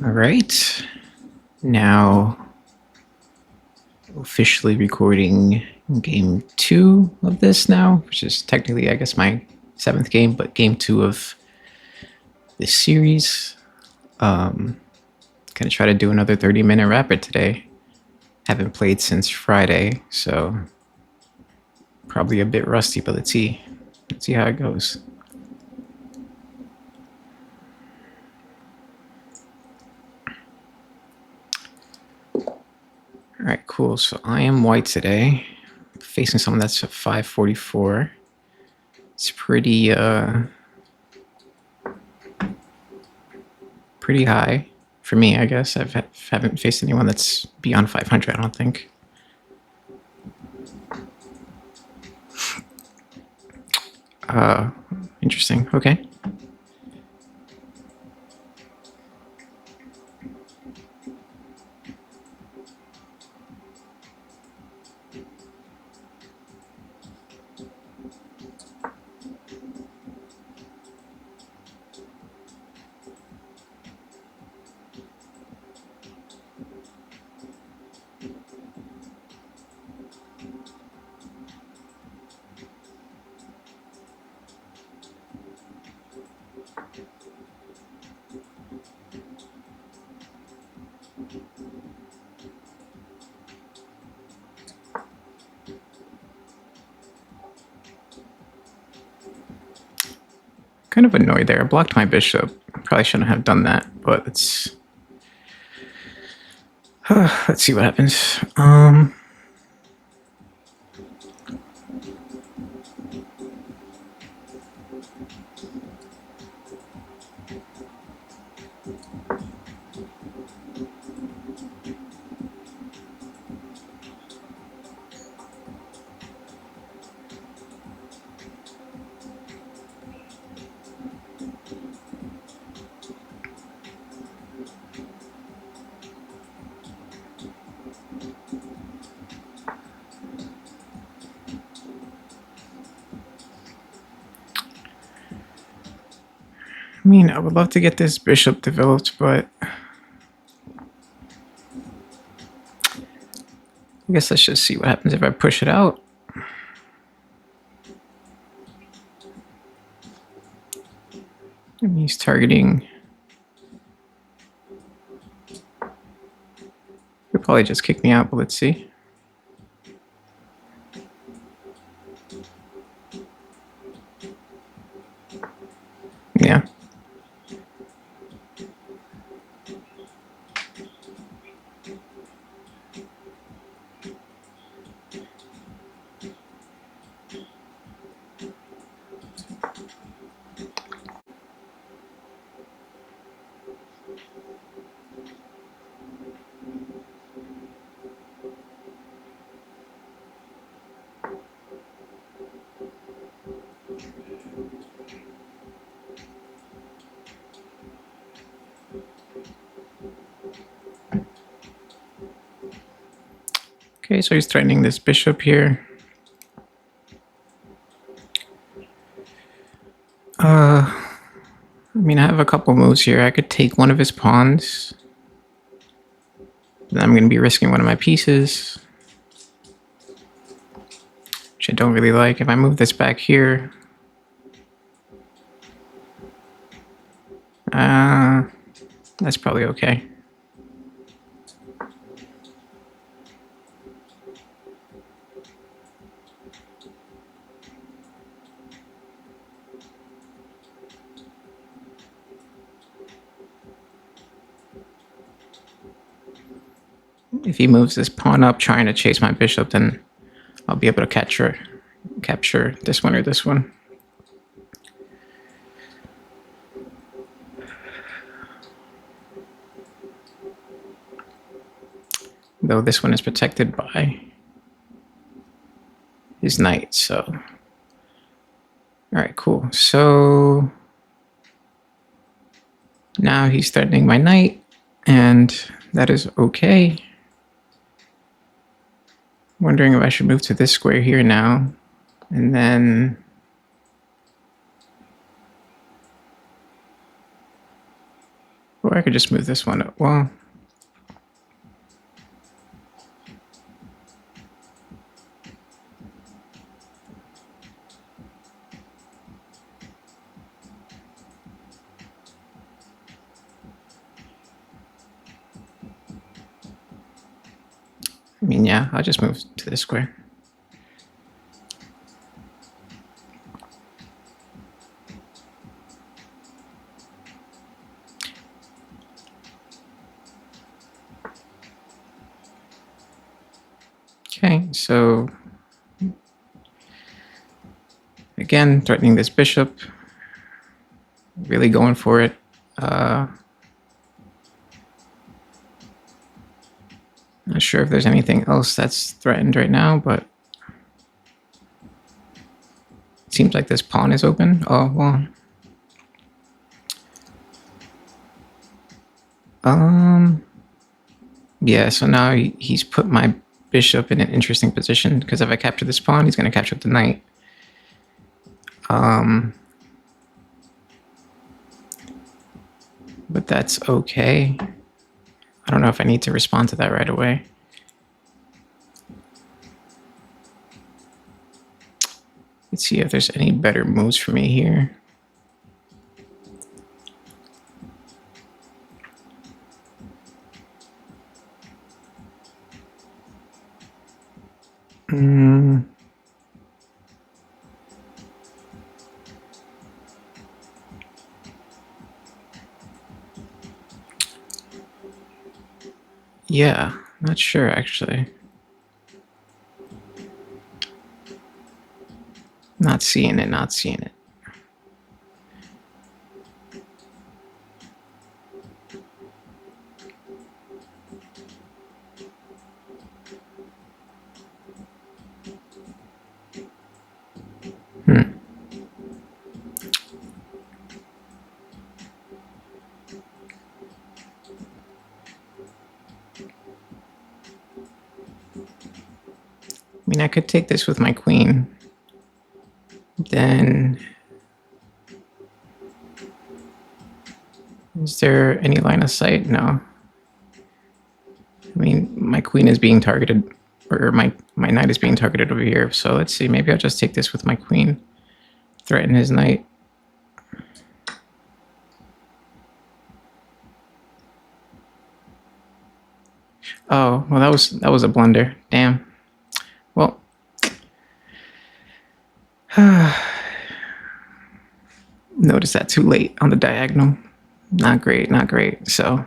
All right. Now, officially recording game 2 of this now, which is technically, I guess, my 7th game, but game 2 of this series. Gonna try to do another 30-minute rapid today. Haven't played since Friday, so probably a bit rusty, but let's see how it goes. All right, cool. So I am white today, facing someone that's a 544. It's pretty high for me, I guess. Haven't faced anyone that's beyond 500, I don't think. Interesting. Okay. Kind of annoyed there. I blocked my bishop. Probably shouldn't have done that, but let's see what happens. I mean, I would love to get this bishop developed, but I guess let's just see what happens if I push it out. And he's targeting. He'll probably just kick me out, but let's see. Yeah. Okay, so he's threatening this bishop here. I mean, I have a couple moves here. I could take one of his pawns. Then I'm going to be risking one of my pieces, which I don't really like. If I move this back here, that's probably okay. If he moves this pawn up trying to chase my bishop, then I'll be able to capture this one or this one. Though this one is protected by his knight, so. All right, cool. So now he's threatening my knight, and that is okay. Wondering if I should move to this square here now, and then Or I could just move this one up. Well, I mean, yeah, I'll just move to this square. Okay, so again, threatening this bishop, really going for it. Not sure if there's anything else that's threatened right now, but it seems like this pawn is open. Oh, well. Yeah, so now he's put my bishop in an interesting position, because if I capture this pawn, he's going to capture the knight. But that's okay. I don't know if I need to respond to that right away. Let's see if there's any better moves for me here. Yeah, not sure actually. Not seeing it, not seeing it. I mean, I could take this with my queen. Then, is there any line of sight? No. I mean, my queen is being targeted, or my knight is being targeted over here. So let's see, maybe I'll just take this with my queen. Threaten his knight. Oh, well, that was a blunder. Damn. Well, notice that too late on the diagonal. Not great, not great. So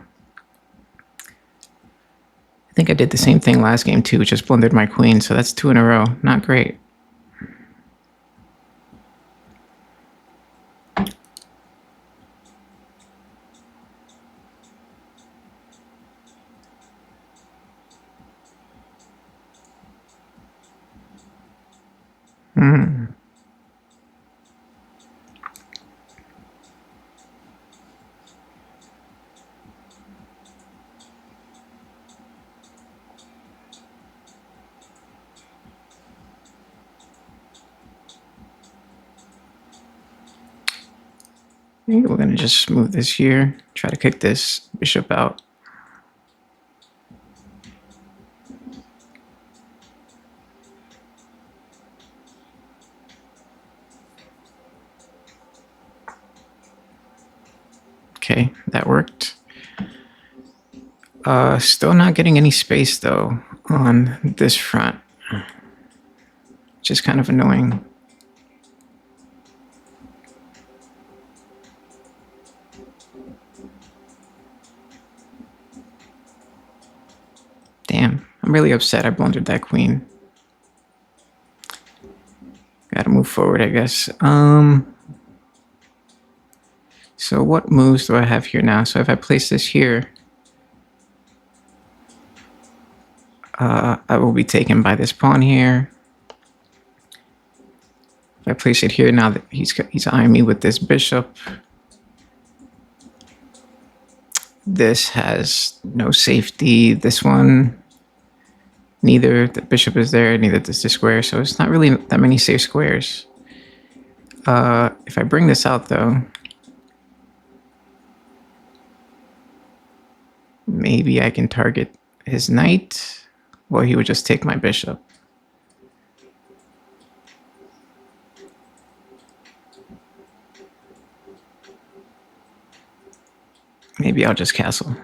I think I did the same thing last game too, just blundered my queen. So that's 2 in a row. Not great. We're going to just move this here, try to kick this bishop out. Okay, that worked. Still not getting any space though on this front, which is kind of annoying. Damn, I'm really upset I blundered that queen. Gotta move forward, I guess. So what moves do I have here now? So if I place this here, I will be taken by this pawn here. If I place it here, now that he's eyeing me with this bishop, this has no safety. This one, neither the bishop is there, neither does the square, so it's not really that many safe squares. If I bring this out though, maybe I can target his knight, or he would just take my bishop. Maybe I'll just castle.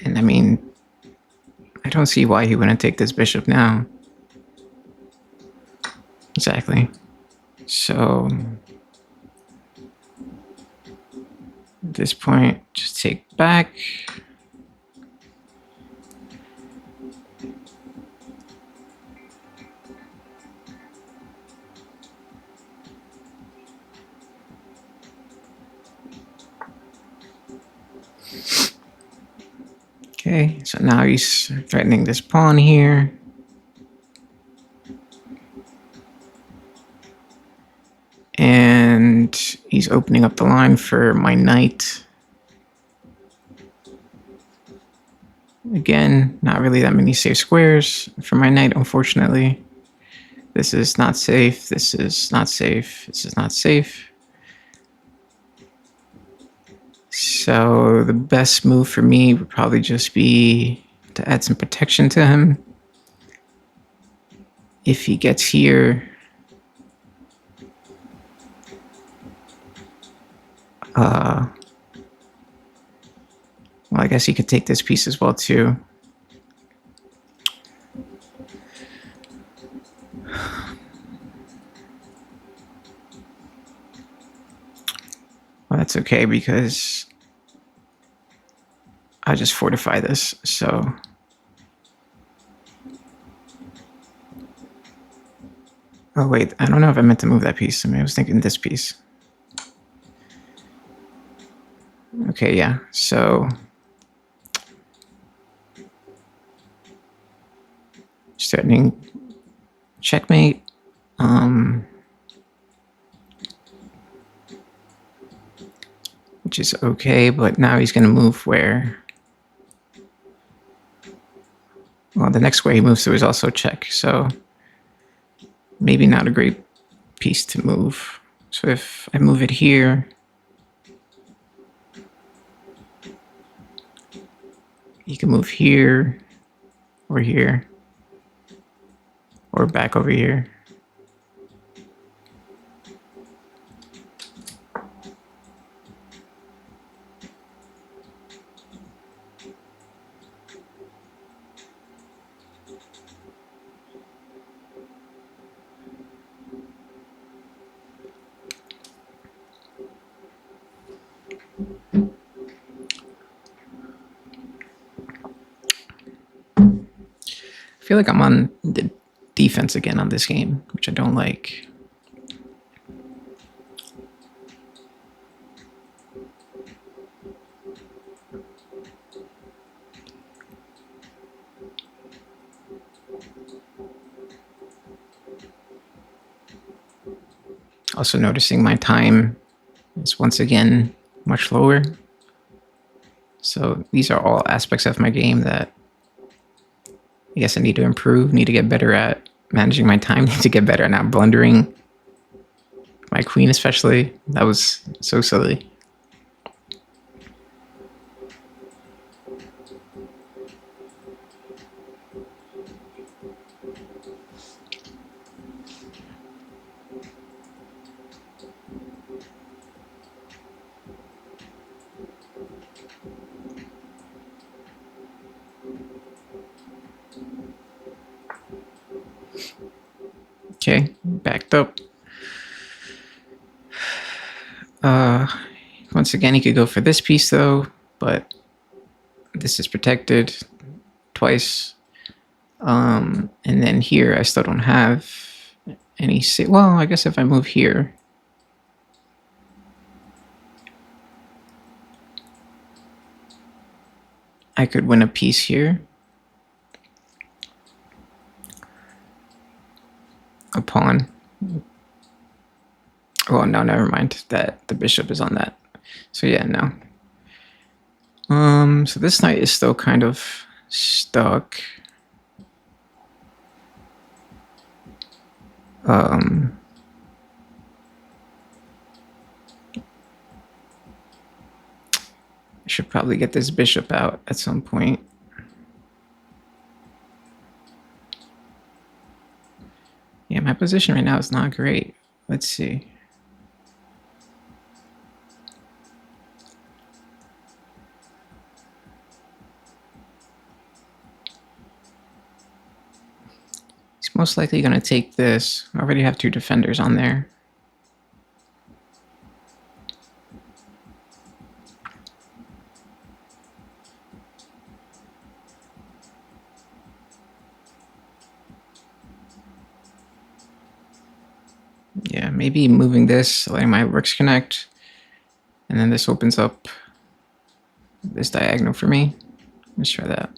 And I mean, I don't see why he wouldn't take this bishop now. Exactly. So at this point, just take back. Okay, so now he's threatening this pawn here. And he's opening up the line for my knight. Again, not really that many safe squares for my knight, unfortunately. This is not safe, this is not safe, this is not safe. So the best move for me would probably just be to add some protection to him. If he gets here, well, I guess he could take this piece as well too. Well, that's okay because I just fortify this, so. Oh wait, I don't know if I meant to move that piece. I mean, I was thinking this piece. Okay, yeah, so. Threatening checkmate. Which is okay, but now he's going to move where. Well, the next square he moves to is also check, so maybe not a great piece to move. So if I move it here, you can move here, or here, or back over here. I feel like I'm on the defense again on this game, which I don't like. Also noticing my time is once again much lower. So these are all aspects of my game that I guess I need to improve, need to get better at managing my time, need to get better at not blundering. My queen especially, that was so silly. Okay, backed up. Once again, he could go for this piece though, but this is protected twice. And then here, I still don't have any. Well, I guess if I move here, I could win a piece here. A pawn. Oh no, never mind. That the bishop is on that. So yeah, no. So this knight is still kind of stuck. Um, I should probably get this bishop out at some point. Yeah, my position right now is not great. Let's see. He's most likely going to take this. I already have 2 defenders on there. Yeah, maybe moving this, letting my rooks connect, and then this opens up this diagonal for me. Let's try that.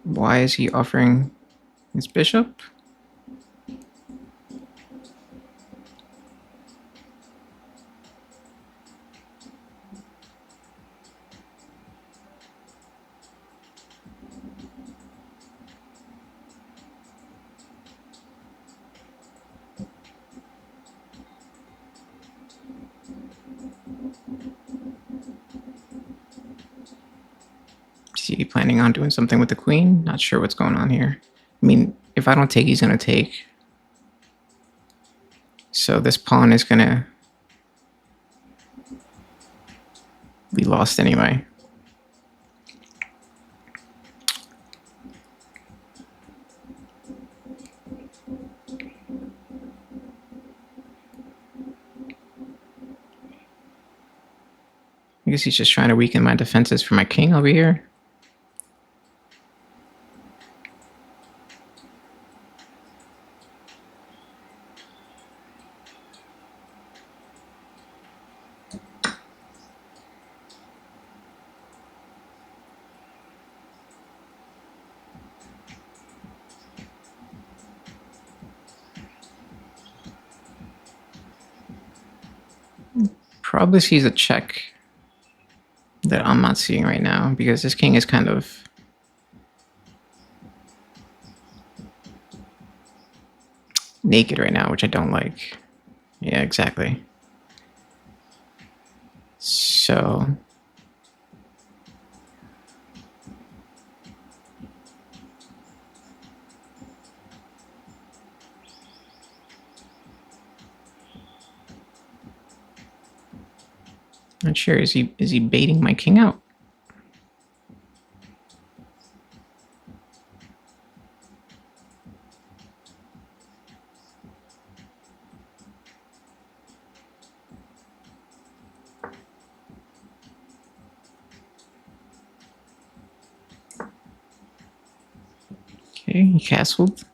Why is he offering his bishop? Is he planning on doing something with the queen? Not sure what's going on here. I mean, if I don't take, he's going to take. So this pawn is going to be lost anyway. I guess he's just trying to weaken my defenses for my king over here. Probably sees a check that I'm not seeing right now because this king is kind of naked right now, which I don't like. Yeah, exactly. So not sure. Is he baiting my king out? Okay, he castled.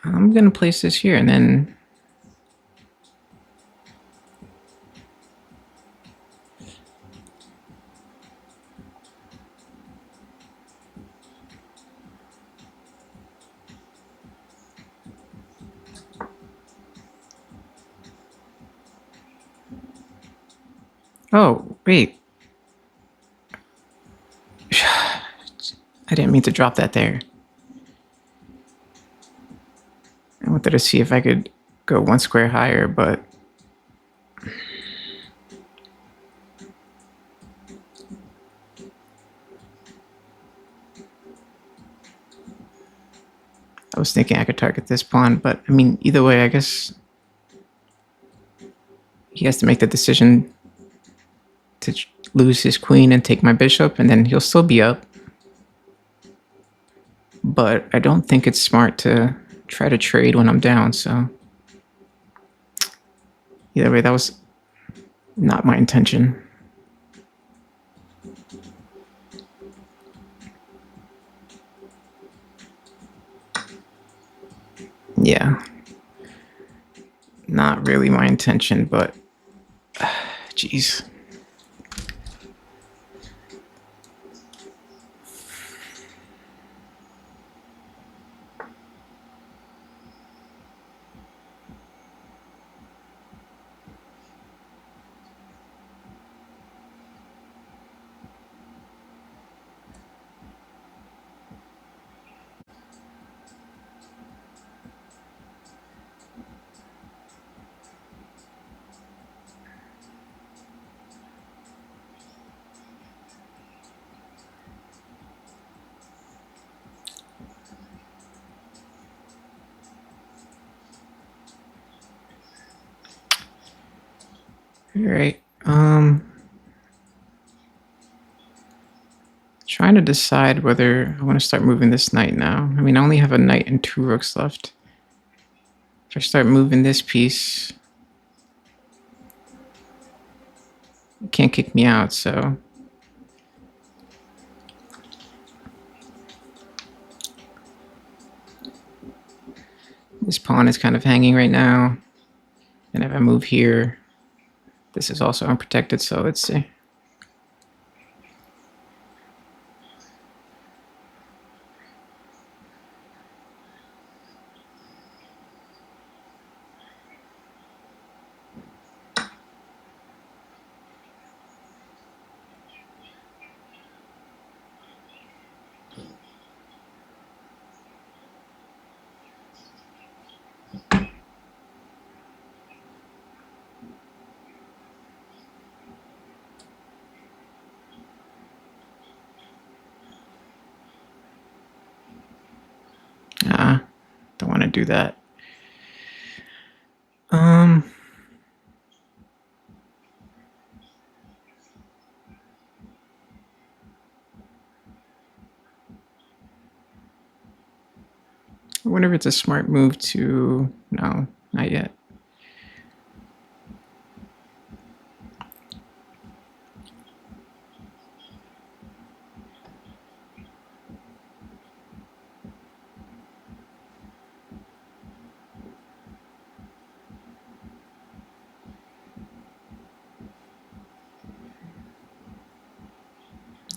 I'm gonna place this here and then oh, wait. I didn't mean to drop that there. I wanted to see if I could go 1 square higher, but I was thinking I could target this pawn, but I mean, either way, I guess he has to make the decision to lose his queen and take my bishop, and then he'll still be up. But I don't think it's smart to try to trade when I'm down, so either way, that was not my intention. Yeah. Not really my intention, but Jeez. All right. Trying to decide whether I want to start moving this knight now. I mean, I only have a knight and 2 rooks left. If I start moving this piece, you can't kick me out, so... This pawn is kind of hanging right now. And if I move here, this is also unprotected, so let's see. Don't want to do that. I wonder if it's a smart move to... No, not yet.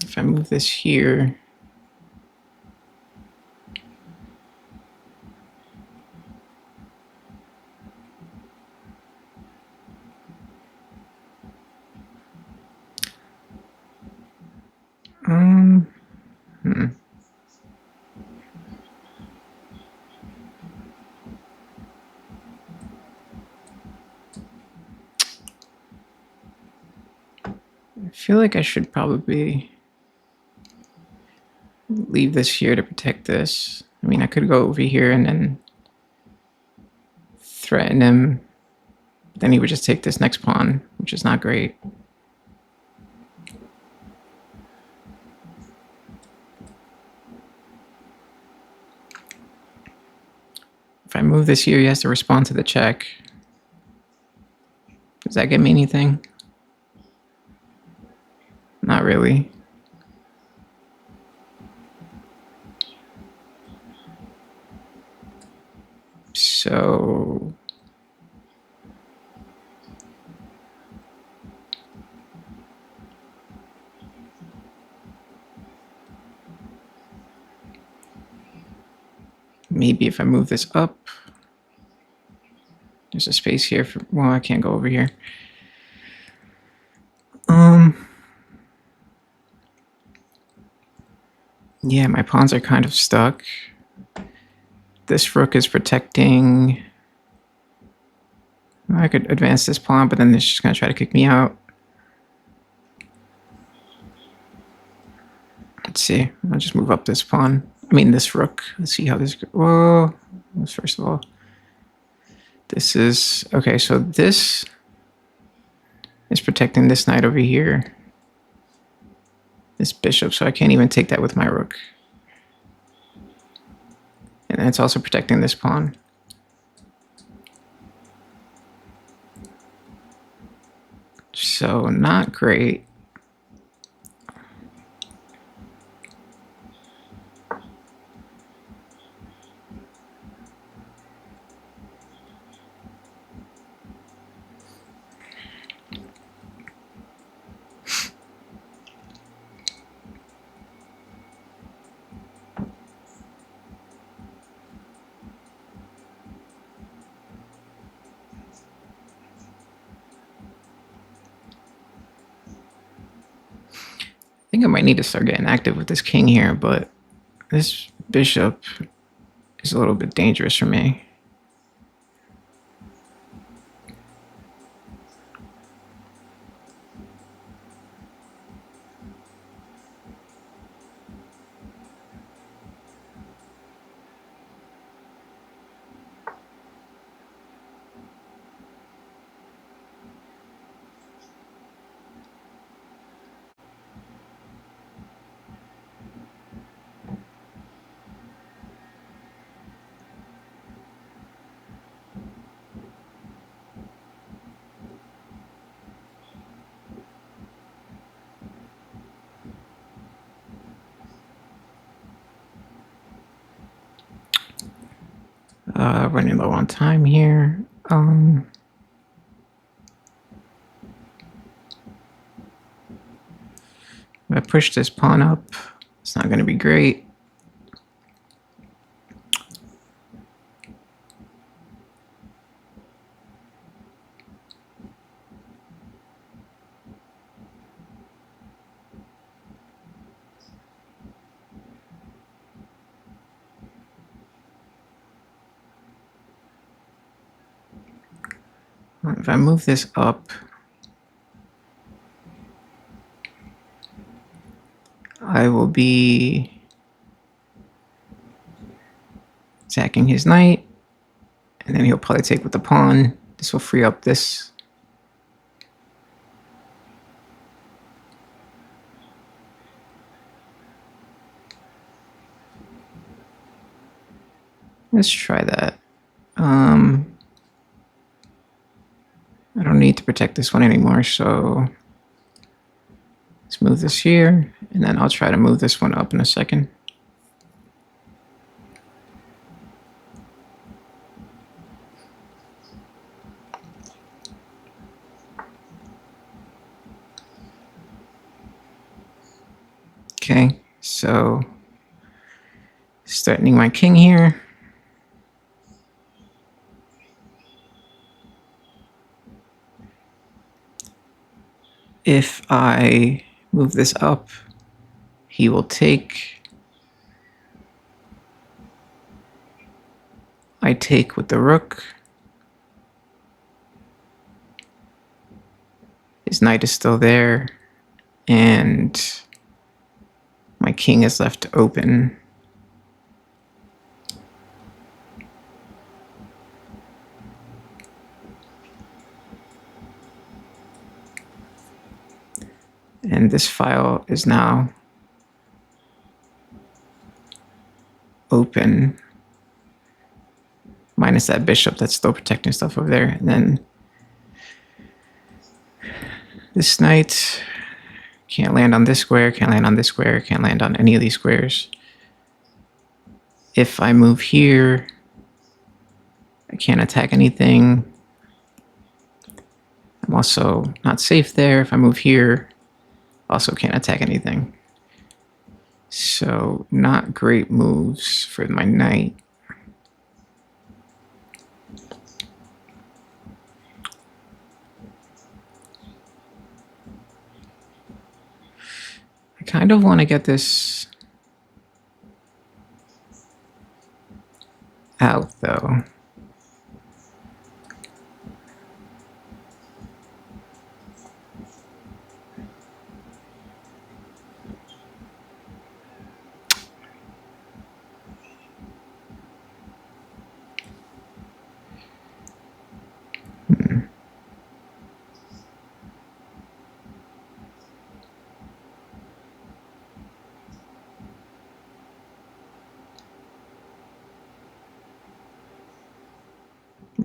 If I move this here... I feel like I should probably leave this here to protect this. I mean, I could go over here and then threaten him. Then he would just take this next pawn, which is not great. If I move this here, he has to respond to the check. Does that get me anything? Not really. So... maybe if I move this up, there's a space here for... Well, I can't go over here. Yeah, my pawns are kind of stuck. This rook is protecting... I could advance this pawn, but then it's just going to try to kick me out. Let's see. I'll just move up this pawn. I mean, this rook. Let's see how this... Whoa. First of all, this is... Okay, so this is protecting this knight over here. This bishop, so I can't even take that with my rook. And then it's also protecting this pawn. So, not great. think I might need to start getting active with this king here, but this bishop is a little bit dangerous for me. Running low on time here. If I push this pawn up, it's not going to be great. If I move this up, I will be attacking his knight, and then he'll probably take with the pawn. This will free up this. Let's try that. I don't need to protect this one anymore, so let's move this here, and then I'll try to move this one up in a second. Okay, so threatening my king here. If I move this up, he will take. I take with the rook. His knight is still there, and my king is left open. And this file is now open, minus that bishop that's still protecting stuff over there. And then this knight can't land on this square, can't land on this square, can't land on any of these squares. If I move here, I can't attack anything. I'm also not safe there. If I move here, also can't attack anything. So not great moves for my knight. I kind of want to get this out, though.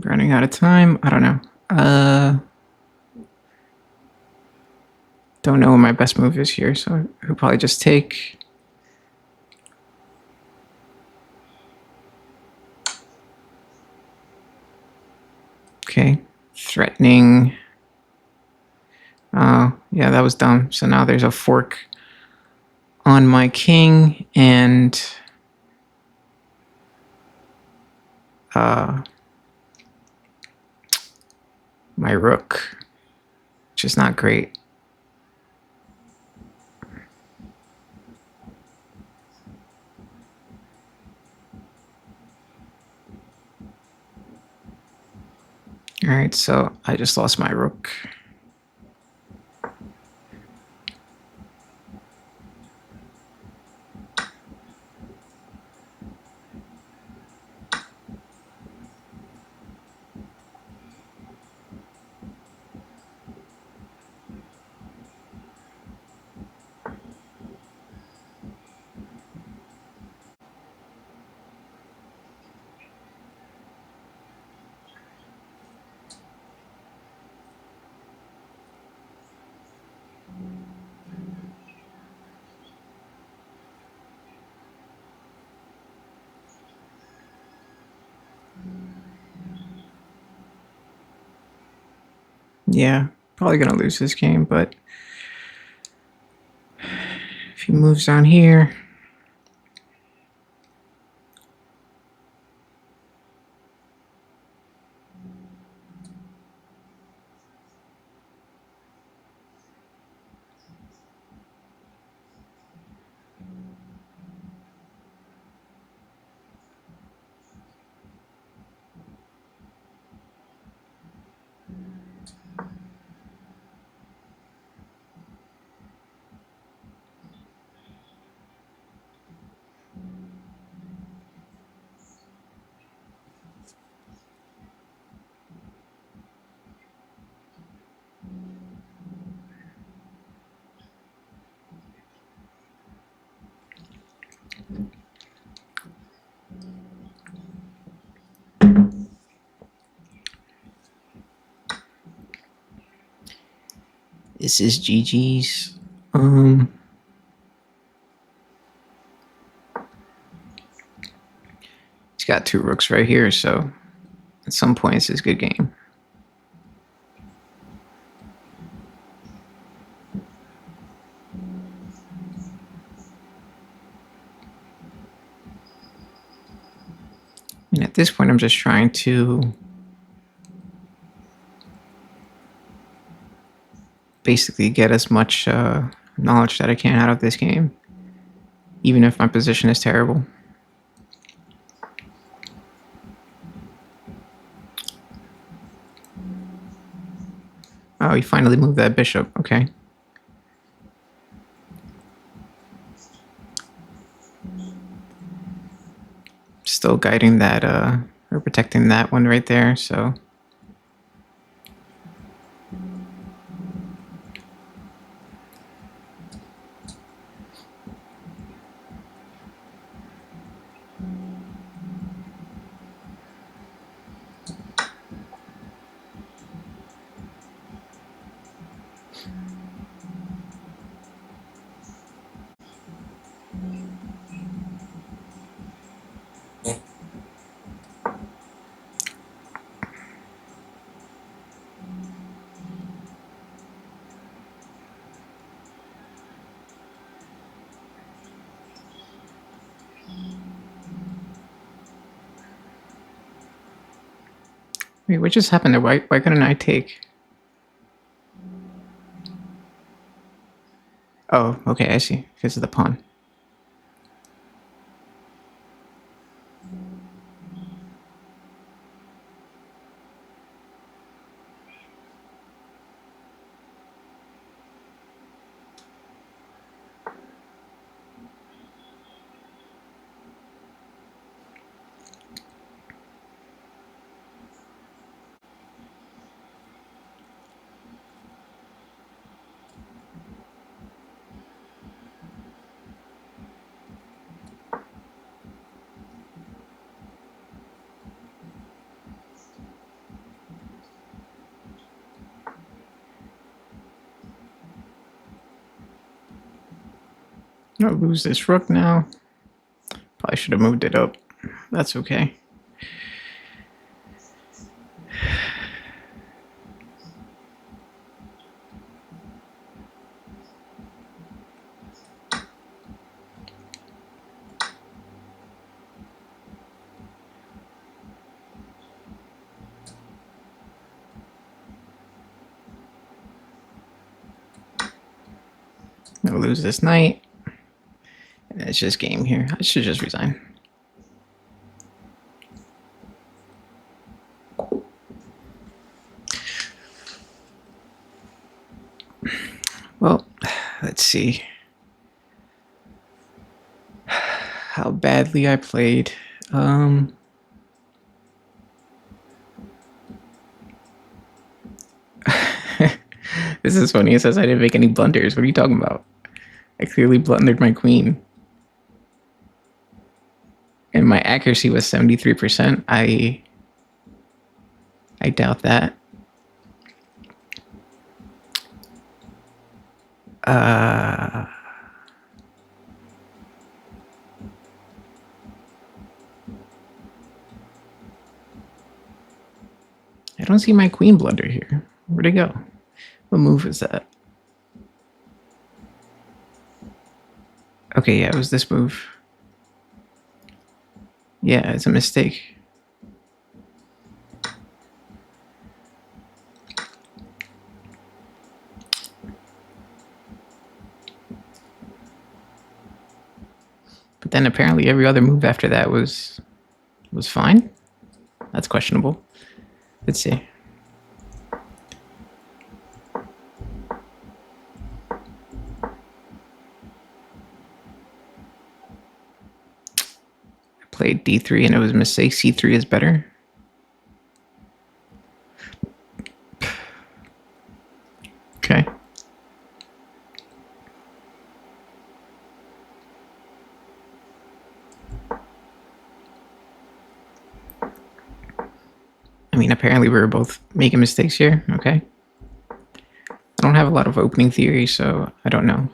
Running out of time. I don't know. Don't know what my best move is here, so I'll probably just take. Okay, threatening. Yeah, that was dumb. So now there's a fork on my king and my rook, which is not great. All right, so I just lost my rook. Yeah, probably gonna lose this game, but if he moves down here, this is GG's. He's got 2 rooks right here, so at some point it's a good game. And at this point, I'm just trying to basically get as much knowledge that I can out of this game, even if my position is terrible. Oh, he finally moved that bishop. Okay. Still guiding that, or protecting that one right there, so. Wait, what just happened there? Why couldn't I take? Oh, okay, I see. Because of the pawn. I'll lose this rook now. Probably should have moved it up. That's okay. I'll lose this knight. And it's just game here. I should just resign. let's see how badly I played. This is funny. It says I didn't make any blunders. What are you talking about? I clearly blundered my queen. And my accuracy was 73%. I doubt that. I don't see my queen blunder here. Where'd it go? What move is that? Okay, yeah, it was this move. Yeah, it's a mistake. But then apparently every other move after that was fine. That's questionable. Let's see. Played d3 and it was a mistake. c3 is better. Okay. I mean, apparently we were both making mistakes here. Okay. I don't have a lot of opening theory, so I don't know.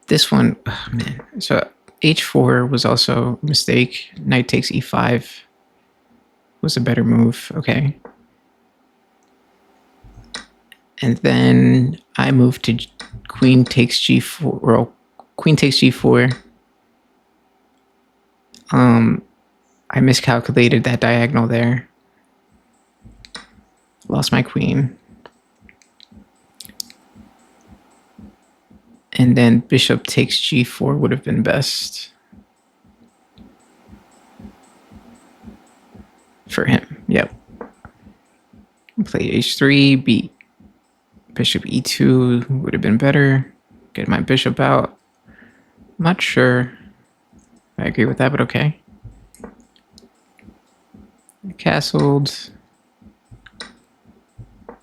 This one, oh man. So h4 was also a mistake. Knight takes e5 was a better move. Okay. And then I moved to queen takes g4, or queen takes g4. I miscalculated that diagonal there. Lost my queen. And then bishop takes g4 would have been best for him. Yep. Play h3, beat bishop e2 would have been better. Get my bishop out. I'm not sure I agree with that, but okay. Castled.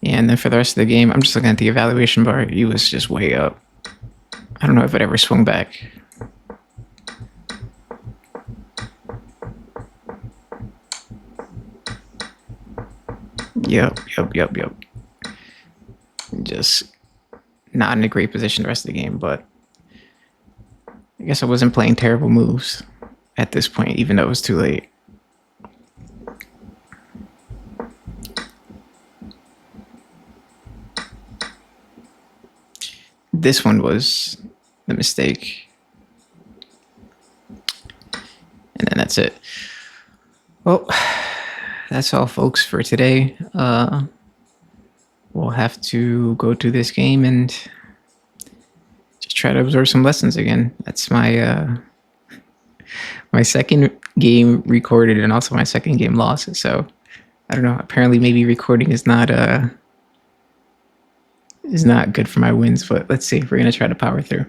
Yeah, and then for the rest of the game, I'm just looking at the evaluation bar. He was just way up. I don't know if it ever swung back. Yep. Just not in a great position the rest of the game, but I guess I wasn't playing terrible moves at this point, even though it was too late. This one was the mistake. And then that's it. Well, that's all, folks, for today. We'll have to go to this game and just try to absorb some lessons again. That's my my second game recorded and also my second game lost. So I don't know. Apparently, maybe recording is not good for my wins. But let's see. We're gonna try to power through.